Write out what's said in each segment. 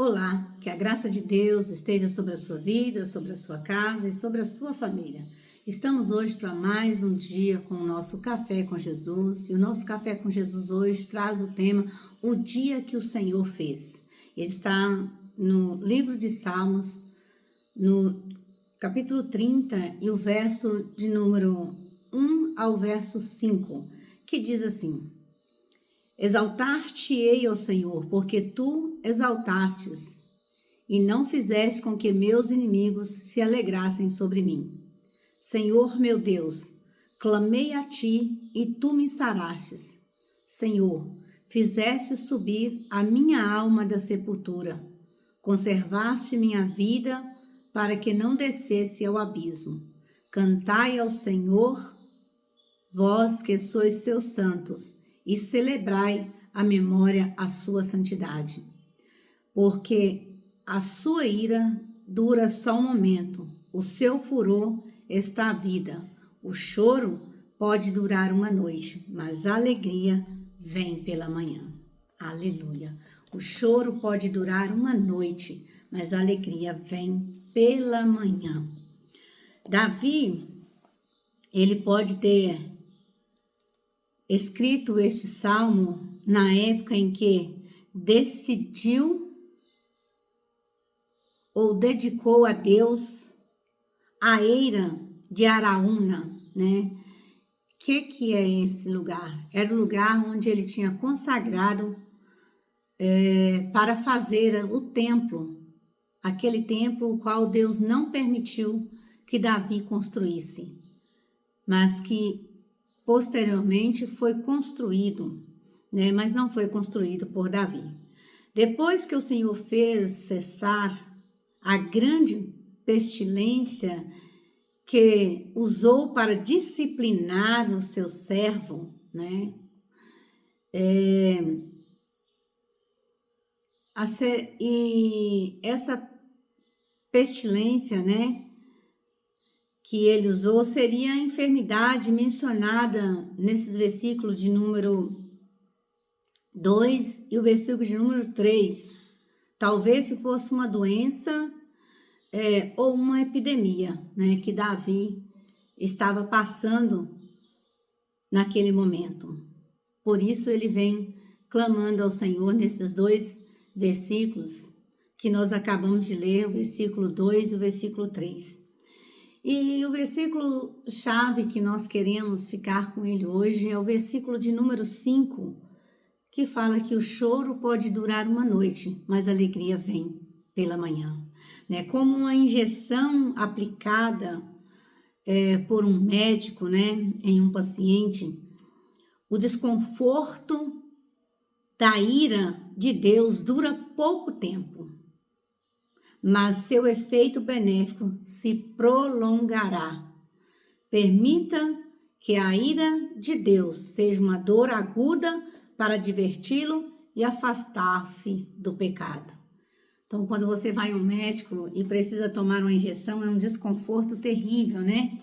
Olá, que a graça de Deus esteja sobre a sua vida, sobre a sua casa e sobre a sua família. Estamos hoje para mais um dia com o nosso Café com Jesus. E o nosso Café com Jesus hoje traz o tema O Dia que o Senhor Fez. Ele está no livro de Salmos, no capítulo 30 e o verso de número 1 ao verso 5, que diz assim: Exaltar-te-ei ao Senhor, porque tu exaltastes, e não fizeste com que meus inimigos se alegrassem sobre mim. Senhor meu Deus, clamei a ti, e tu me sarastes. Senhor, fizeste subir a minha alma da sepultura. Conservaste minha vida para que não descesse ao abismo. Cantai ao Senhor, vós que sois seus santos, e celebrai a memória à sua santidade. Porque a sua ira dura só um momento, o seu furor está à vida. O choro pode durar uma noite, mas a alegria vem pela manhã. Aleluia! O choro pode durar uma noite, mas a alegria vem pela manhã. Davi, ele pode ter escrito este salmo na época em que decidiu ou dedicou a Deus a eira de Araúna, né? Que é esse lugar? Era o lugar onde ele tinha consagrado para fazer o templo, aquele templo o qual Deus não permitiu que Davi construísse, mas que posteriormente foi construído, né? Mas não foi construído por Davi. Depois que o Senhor fez cessar a grande pestilência que usou para disciplinar o seu servo, né? E essa pestilência, né, que ele usou seria a enfermidade mencionada nesses versículos de número 2 e o versículo de número 3. Talvez se fosse uma doença ou uma epidemia, né, que Davi estava passando naquele momento. Por isso ele vem clamando ao Senhor nesses dois versículos que nós acabamos de ler, o versículo 2 e o versículo 3. E o versículo chave que nós queremos ficar com ele hoje é o versículo de número 5, que fala que o choro pode durar uma noite, mas a alegria vem pela manhã. Né? Como uma injeção aplicada por um médico, né, em um paciente, o desconforto da ira de Deus dura pouco tempo, mas seu efeito benéfico se prolongará. Permita que a ira de Deus seja uma dor aguda para diverti-lo e afastar-se do pecado. Então, quando você vai a um médico e precisa tomar uma injeção, é um desconforto terrível, né?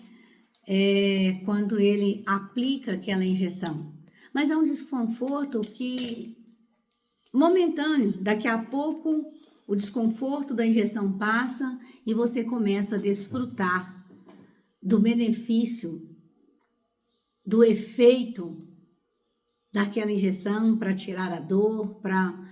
Quando ele aplica aquela injeção. Mas é um desconforto que momentâneo, daqui a pouco o desconforto da injeção passa e você começa a desfrutar do benefício, do efeito daquela injeção para tirar a dor, para,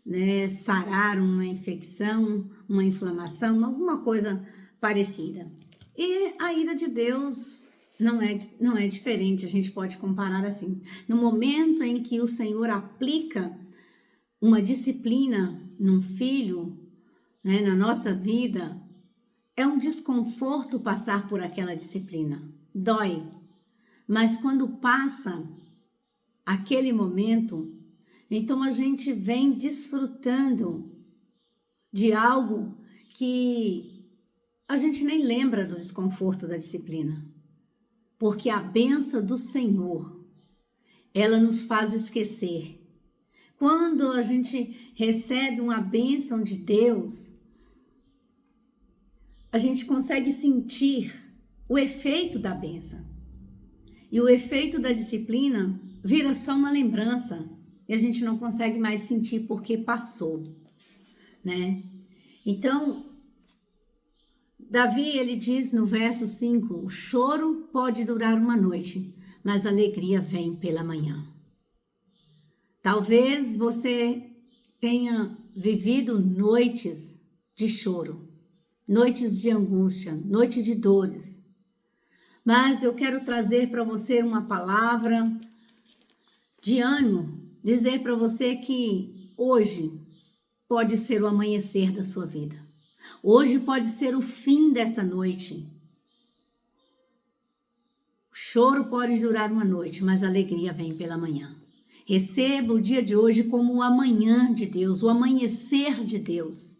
né, sarar uma infecção, uma inflamação, alguma coisa parecida. E a ira de Deus não é diferente, a gente pode comparar assim. No momento em que o Senhor aplica uma disciplina num filho, né, na nossa vida, é um desconforto passar por aquela disciplina. Dói. Mas quando passa aquele momento, então a gente vem desfrutando de algo que a gente nem lembra do desconforto da disciplina. Porque a bênção do Senhor, ela nos faz esquecer. Quando a gente recebe uma bênção de Deus, a gente consegue sentir o efeito da bênção. E o efeito da disciplina vira só uma lembrança e a gente não consegue mais sentir porque passou. né? Então, Davi, ele diz no verso 5, o choro pode durar uma noite, mas a alegria vem pela manhã. Talvez você tenha vivido noites de choro, noites de angústia, noites de dores. Mas eu quero trazer para você uma palavra de ânimo, dizer para você que hoje pode ser o amanhecer da sua vida. Hoje pode ser o fim dessa noite. O choro pode durar uma noite, mas a alegria vem pela manhã. Receba o dia de hoje como o amanhã de Deus, o amanhecer de Deus.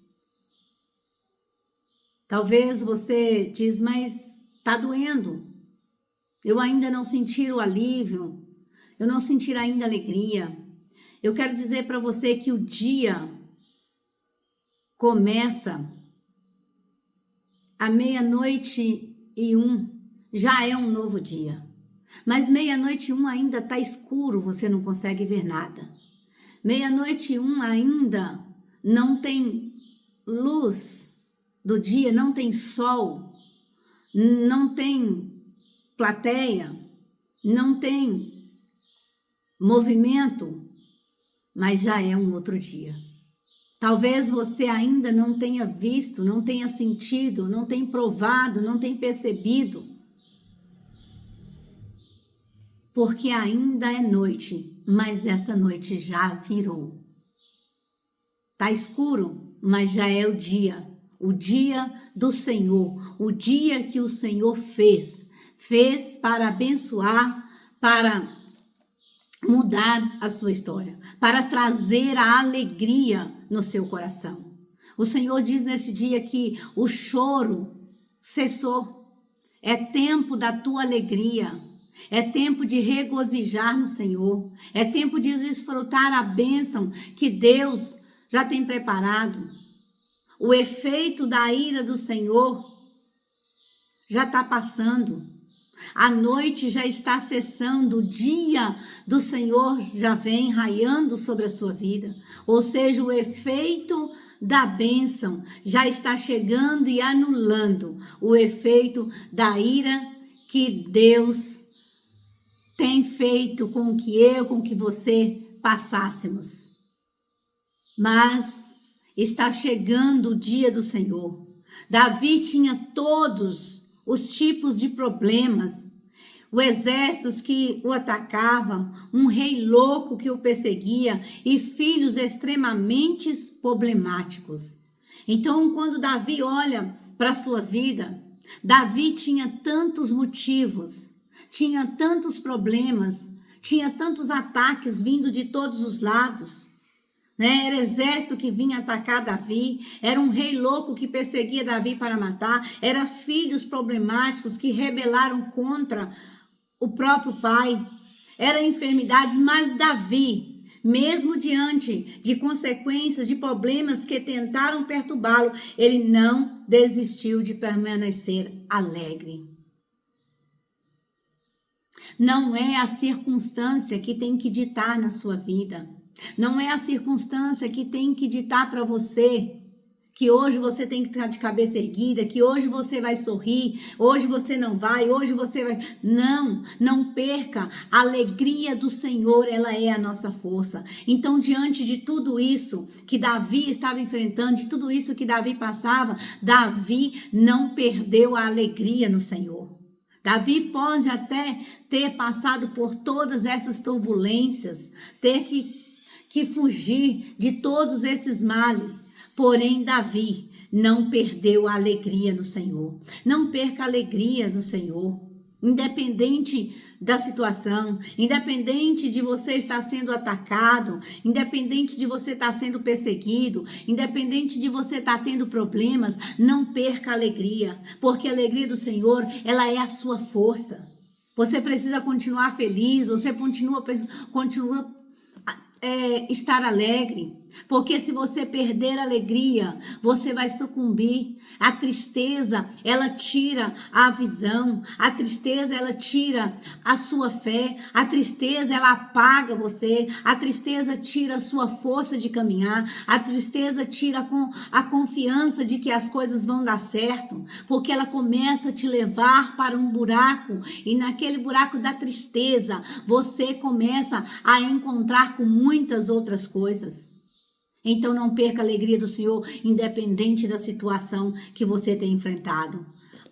Talvez você diz, mas está doendo. Eu ainda não senti o alívio. Eu não senti ainda alegria. Eu quero dizer para você que o dia começa à 00:01, já é um novo dia. Mas 00:01 ainda está escuro, você não consegue ver nada. 00:01 ainda não tem luz do dia, não tem sol, não tem plateia, não tem movimento, mas já é um outro dia. Talvez você ainda não tenha visto, não tenha sentido, não tenha provado, não tenha percebido, porque ainda é noite, mas essa noite já virou. Tá escuro, mas já é o dia do Senhor, o dia que o Senhor fez para abençoar, para mudar a sua história, para trazer a alegria no seu coração. O Senhor diz nesse dia que o choro cessou. É tempo da tua alegria. É tempo de regozijar no Senhor. É tempo de desfrutar a bênção que Deus já tem preparado. O efeito da ira do Senhor já está passando. A noite já está cessando, o dia do Senhor já vem raiando sobre a sua vida. Ou seja, o efeito da bênção já está chegando e anulando o efeito da ira que Deus tem feito com que você passássemos. Mas está chegando o dia do Senhor. Davi tinha todos os tipos de problemas, o exército que o atacavam, um rei louco que o perseguia e filhos extremamente problemáticos. Então, quando Davi olha para a sua vida, Davi tinha tantos motivos, tinha tantos problemas, tinha tantos ataques vindo de todos os lados. Era exército que vinha atacar Davi, era um rei louco que perseguia Davi para matar, era filhos problemáticos que rebelaram contra o próprio pai, era enfermidades, mas Davi, mesmo diante de consequências, de problemas que tentaram perturbá-lo, ele não desistiu de permanecer alegre. Não é a circunstância que tem que ditar na sua vida. Não é a circunstância que tem que ditar para você que hoje você tem que estar de cabeça erguida, que hoje você vai sorrir, hoje você não vai, hoje você vai... Não perca. A alegria do Senhor, ela é a nossa força. Então, diante de tudo isso que Davi estava enfrentando, de tudo isso que Davi passava, Davi não perdeu a alegria no Senhor. Davi pode até ter passado por todas essas turbulências, ter que fugir de todos esses males. Porém, Davi não perdeu a alegria no Senhor. Não perca a alegria no Senhor. Independente da situação, independente de você estar sendo atacado, independente de você estar sendo perseguido, independente de você estar tendo problemas, não perca a alegria. Porque a alegria do Senhor, ela é a sua força. Você precisa continuar feliz, você continua estar alegre. Porque se você perder a alegria, você vai sucumbir. A tristeza, ela tira a visão. A tristeza, ela tira a sua fé. A tristeza, ela apaga você. A tristeza tira a sua força de caminhar. A tristeza tira a confiança de que as coisas vão dar certo. Porque ela começa a te levar para um buraco. E naquele buraco da tristeza, você começa a encontrar com muitas outras coisas. Então não perca a alegria do Senhor, independente da situação que você tem enfrentado.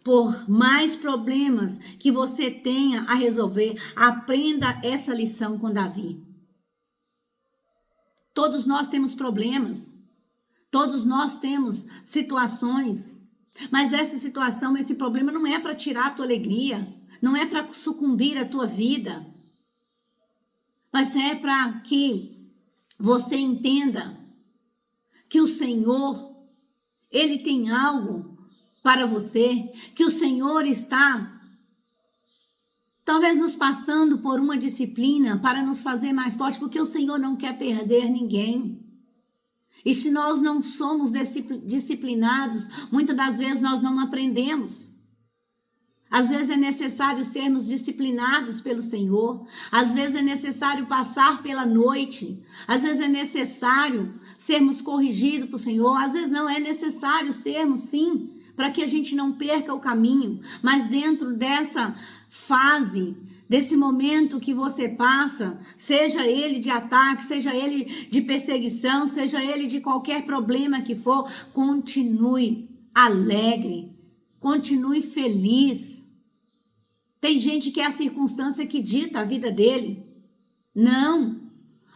Por mais problemas que você tenha a resolver, aprenda essa lição com Davi. Todos nós temos problemas, todos nós temos situações, mas essa situação, esse problema não é para tirar a tua alegria, não é para sucumbir a tua vida, mas é para que você entenda que o Senhor, Ele tem algo para você, que o Senhor está talvez nos passando por uma disciplina para nos fazer mais fortes, porque o Senhor não quer perder ninguém. E se nós não somos disciplinados, muitas das vezes nós não aprendemos. Às vezes é necessário sermos disciplinados pelo Senhor. Às vezes é necessário passar pela noite. Às vezes é necessário sermos corrigidos pelo Senhor. Às vezes não é necessário sermos, sim, para que a gente não perca o caminho. Mas dentro dessa fase, desse momento que você passa, seja ele de ataque, seja ele de perseguição, seja ele de qualquer problema que for, continue alegre, continue feliz. Tem gente que é a circunstância que dita a vida dele. Não.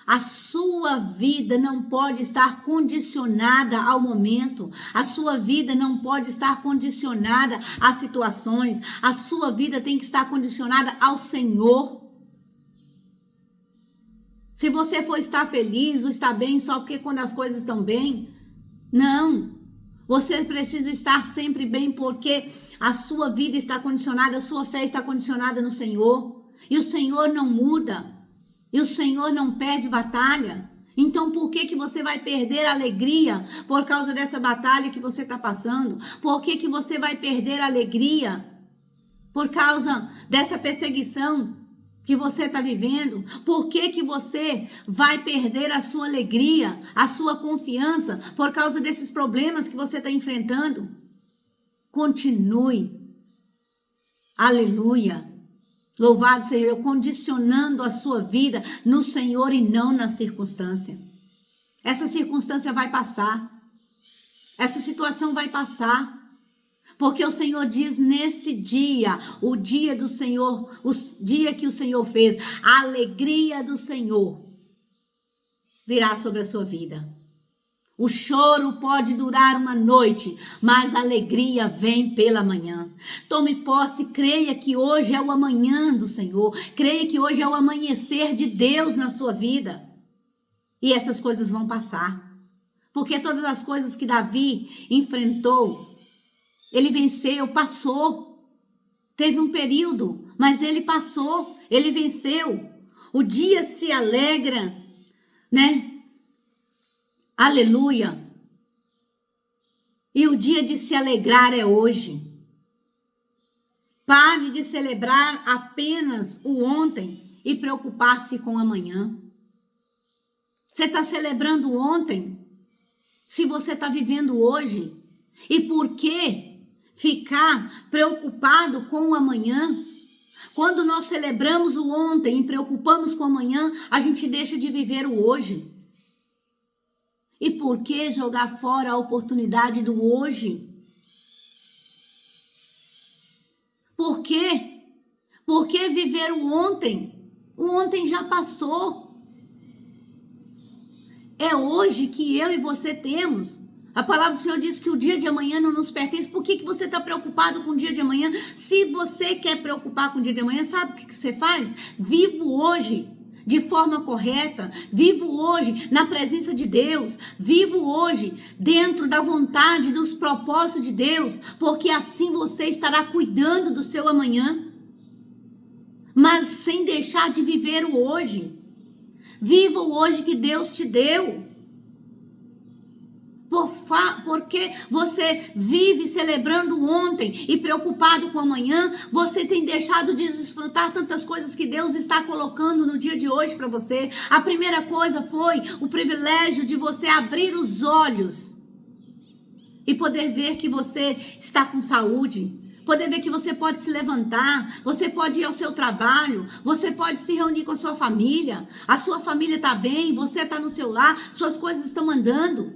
A sua vida não pode estar condicionada ao momento. A sua vida não pode estar condicionada a situações. A sua vida tem que estar condicionada ao Senhor. Se você for estar feliz ou estar bem só porque quando as coisas estão bem, não. Você precisa estar sempre bem porque a sua vida está condicionada, a sua fé está condicionada no Senhor. E o Senhor não muda. E o Senhor não perde batalha. Então por que você vai perder a alegria por causa dessa batalha que você está passando? Por que você vai perder a alegria por causa dessa perseguição que você está vivendo? Por que você vai perder a sua alegria, a sua confiança por causa desses problemas que você está enfrentando? Continue. Aleluia. Louvado seja eu, condicionando a sua vida no Senhor e não na circunstância. Essa circunstância vai passar. Essa situação vai passar. Porque o Senhor diz nesse dia, o dia do Senhor, o dia que o Senhor fez, a alegria do Senhor virá sobre a sua vida. O choro pode durar uma noite, mas a alegria vem pela manhã. Tome posse, creia que hoje é o amanhã do Senhor. Creia que hoje é o amanhecer de Deus na sua vida. E essas coisas vão passar. Porque todas as coisas que Davi enfrentou, ele venceu, passou. Teve um período, mas ele passou, ele venceu. O dia se alegra, né? Aleluia. E o dia de se alegrar é hoje. Pare de celebrar apenas o ontem e preocupar-se com amanhã. Você está celebrando ontem? Se você está vivendo hoje? E por que ficar preocupado com o amanhã? Quando nós celebramos o ontem e preocupamos com o amanhã, a gente deixa de viver o hoje. E por que jogar fora a oportunidade do hoje? Por quê? Por que viver o ontem? O ontem já passou. É hoje que eu e você temos. A palavra do Senhor diz que o dia de amanhã não nos pertence. Por que você está preocupado com o dia de amanhã? Se você quer preocupar com o dia de amanhã, sabe o que você faz? Vivo hoje de forma correta, vivo hoje na presença de Deus, vivo hoje dentro da vontade, dos propósitos de Deus, porque assim você estará cuidando do seu amanhã, mas sem deixar de viver o hoje. Viva o hoje que Deus te deu. porque você vive celebrando ontem e preocupado com amanhã, você tem deixado de desfrutar tantas coisas que Deus está colocando no dia de hoje para você. A primeira coisa foi o privilégio de você abrir os olhos e poder ver que você está com saúde, poder ver que você pode se levantar, você pode ir ao seu trabalho, você pode se reunir com a sua família está bem, você está no seu lar, suas coisas estão andando.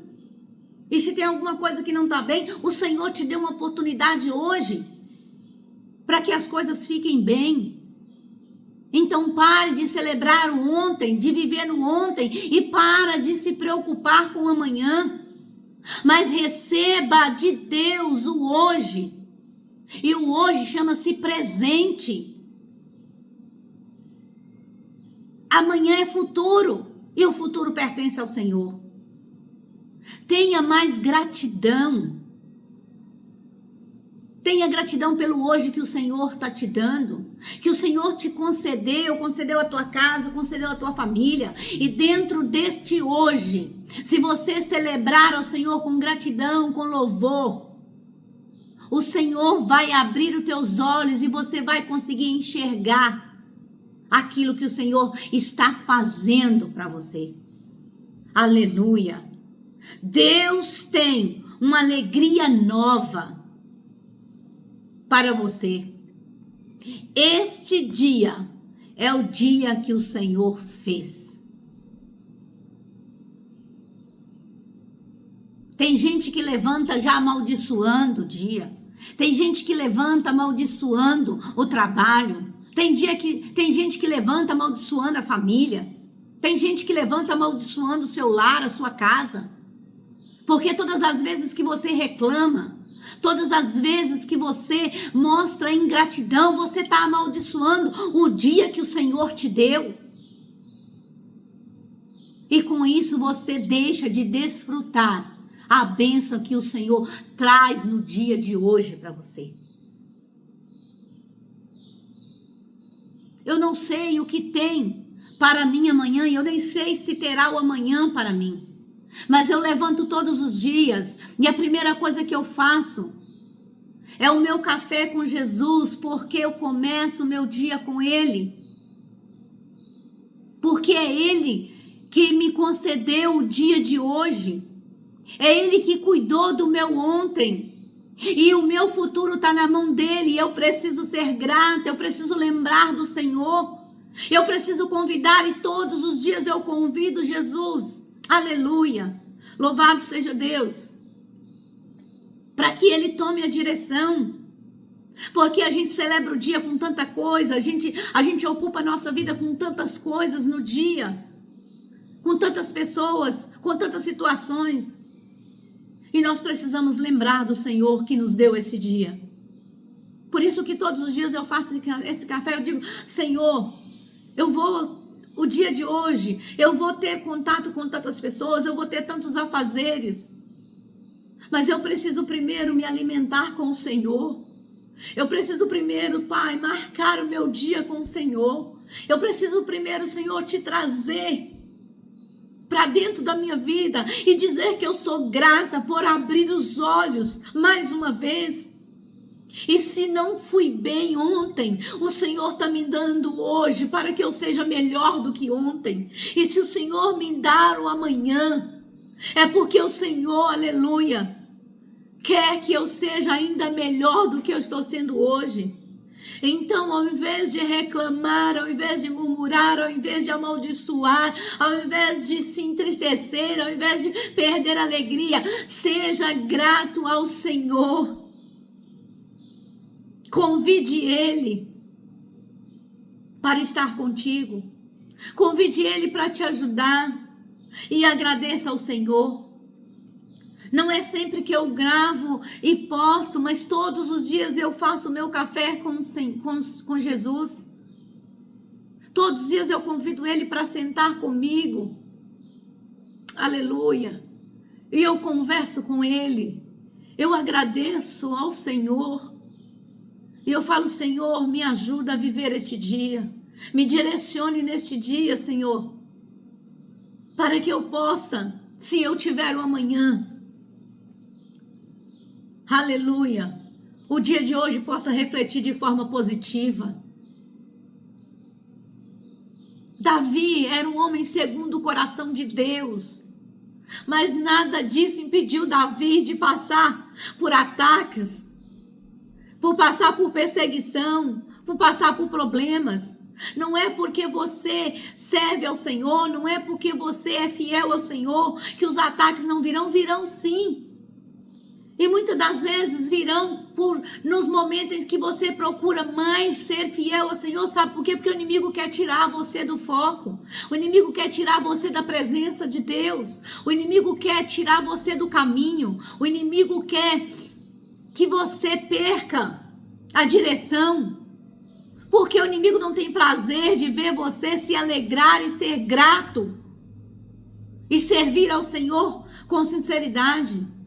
E se tem alguma coisa que não está bem, o Senhor te deu uma oportunidade hoje para que as coisas fiquem bem. Então pare de celebrar o ontem, de viver no ontem e para de se preocupar com o amanhã. Mas receba de Deus o hoje. E o hoje chama-se presente. Amanhã é futuro e o futuro pertence ao Senhor. Tenha mais gratidão. Tenha gratidão pelo hoje que o Senhor está te dando, que o Senhor te concedeu a tua casa, concedeu a tua família. E dentro deste hoje, se você celebrar ao Senhor com gratidão, com louvor, o Senhor vai abrir os teus olhos e você vai conseguir enxergar aquilo que o Senhor está fazendo para você. Aleluia! Deus tem uma alegria nova para você. Este dia é o dia que o Senhor fez. Tem gente que levanta já amaldiçoando o dia. Tem gente que levanta amaldiçoando o trabalho. Tem gente que levanta amaldiçoando a família. Tem gente que levanta amaldiçoando o seu lar, a sua casa. Porque todas as vezes que você reclama, todas as vezes que você mostra ingratidão, você está amaldiçoando o dia que o Senhor te deu. E com isso você deixa de desfrutar a bênção que o Senhor traz no dia de hoje para você. Eu não sei o que tem para mim amanhã, e eu nem sei se terá o amanhã para mim. Mas eu levanto todos os dias e a primeira coisa que eu faço é o meu café com Jesus, porque eu começo o meu dia com Ele. Porque é Ele que me concedeu o dia de hoje. É Ele que cuidou do meu ontem. E o meu futuro está na mão dEle. Eu preciso ser grata, eu preciso lembrar do Senhor. Eu preciso convidar e todos os dias eu convido Jesus. Aleluia. Louvado seja Deus. Para que Ele tome a direção. Porque a gente celebra o dia com tanta coisa. A gente ocupa a nossa vida com tantas coisas no dia. Com tantas pessoas, com tantas situações. E nós precisamos lembrar do Senhor que nos deu esse dia. Por isso que todos os dias eu faço esse café, eu digo, Senhor, o dia de hoje, eu vou ter contato com tantas pessoas, eu vou ter tantos afazeres. Mas eu preciso primeiro me alimentar com o Senhor. Eu preciso primeiro, Pai, marcar o meu dia com o Senhor. Eu preciso primeiro, Senhor, te trazer para dentro da minha vida e dizer que eu sou grata por abrir os olhos mais uma vez. E se não fui bem ontem, o Senhor está me dando hoje para que eu seja melhor do que ontem. E se o Senhor me dar o amanhã, é porque o Senhor, aleluia, quer que eu seja ainda melhor do que eu estou sendo hoje. Então, ao invés de reclamar, ao invés de murmurar, ao invés de amaldiçoar, ao invés de se entristecer, ao invés de perder a alegria, seja grato ao Senhor. Convide Ele para estar contigo. Convide Ele para te ajudar e agradeça ao Senhor. Não é sempre que eu gravo e posto, mas todos os dias eu faço o meu café com Jesus. Todos os dias eu convido Ele para sentar comigo. Aleluia. E eu converso com Ele. Eu agradeço ao Senhor. E eu falo, Senhor, me ajuda a viver este dia. Me direcione neste dia, Senhor. Para que eu possa, se eu tiver o amanhã, aleluia, o dia de hoje possa refletir de forma positiva. Davi era um homem segundo o coração de Deus, mas nada disso impediu Davi de passar por ataques, por passar por perseguição, por passar por problemas. Não é porque você serve ao Senhor, não é porque você é fiel ao Senhor que os ataques não virão, virão sim. E muitas das vezes virão nos momentos em que você procura mais ser fiel ao Senhor. Sabe por quê? Porque o inimigo quer tirar você do foco. O inimigo quer tirar você da presença de Deus. O inimigo quer tirar você do caminho. O inimigo quer que você perca a direção. Porque o inimigo não tem prazer de ver você se alegrar e ser grato. E servir ao Senhor com sinceridade.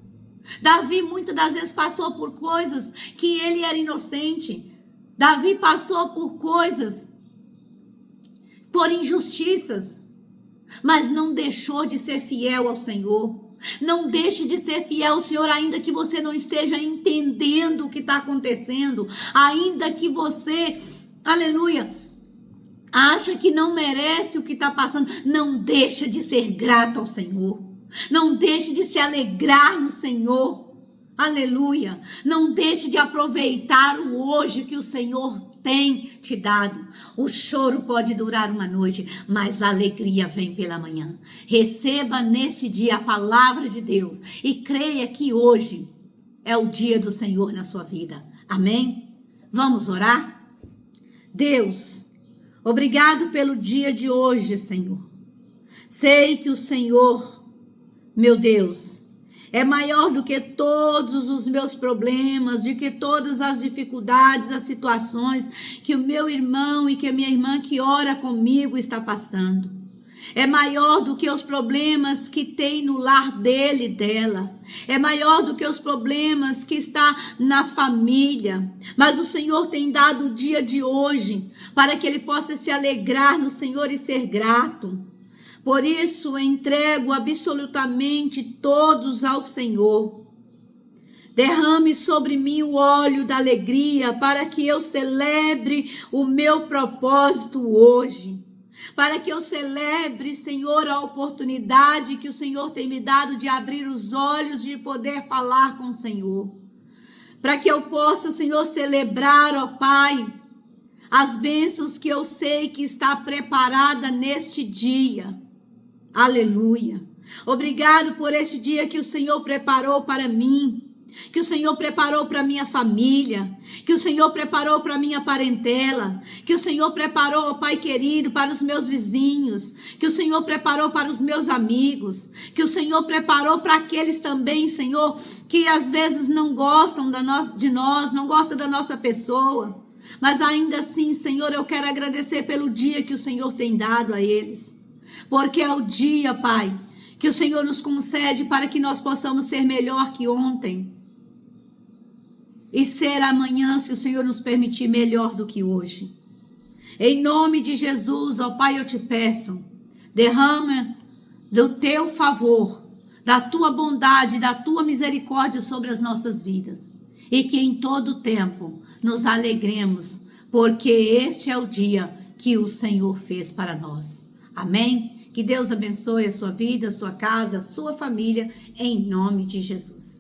Davi muitas das vezes passou por coisas que ele era inocente. Davi passou por coisas, por injustiças, mas não deixou de ser fiel ao Senhor. Não deixe de ser fiel ao Senhor, ainda que você não esteja entendendo o que está acontecendo, ainda que você, aleluia, acha que não merece o que está passando. Não deixa de ser grato ao Senhor. Não deixe de se alegrar no Senhor, aleluia. Não deixe de aproveitar o hoje que o Senhor tem te dado. O choro pode durar uma noite, mas a alegria vem pela manhã. Receba neste dia a palavra de Deus e creia que hoje é o dia do Senhor na sua vida. Amém? Vamos orar? Deus, obrigado pelo dia de hoje, Senhor. Sei que o Senhor, meu Deus, é maior do que todos os meus problemas, de que todas as dificuldades, as situações que o meu irmão e que a minha irmã que ora comigo está passando. É maior do que os problemas que tem no lar dele e dela. É maior do que os problemas que está na família. Mas o Senhor tem dado o dia de hoje para que ele possa se alegrar no Senhor e ser grato. Por isso, entrego absolutamente todos ao Senhor. Derrame sobre mim o óleo da alegria para que eu celebre o meu propósito hoje. Para que eu celebre, Senhor, a oportunidade que o Senhor tem me dado de abrir os olhos, de poder falar com o Senhor. Para que eu possa, Senhor, celebrar, ó Pai, as bênçãos que eu sei que está preparada neste dia. Aleluia. Obrigado por este dia que o Senhor preparou para mim, que o Senhor preparou para minha família, que o Senhor preparou para minha parentela, que o Senhor preparou, ó Pai querido, para os meus vizinhos, que o Senhor preparou para os meus amigos, que o Senhor preparou para aqueles também, Senhor, que às vezes não gostam de nós, não gostam da nossa pessoa, mas ainda assim, Senhor, eu quero agradecer pelo dia que o Senhor tem dado a eles. Porque é o dia, Pai, que o Senhor nos concede para que nós possamos ser melhor que ontem. E ser amanhã, se o Senhor nos permitir, melhor do que hoje. Em nome de Jesus, ó Pai, eu te peço, derrama do teu favor, da tua bondade, da tua misericórdia sobre as nossas vidas. E que em todo tempo nos alegremos, porque este é o dia que o Senhor fez para nós. Amém? Que Deus abençoe a sua vida, a sua casa, a sua família, em nome de Jesus.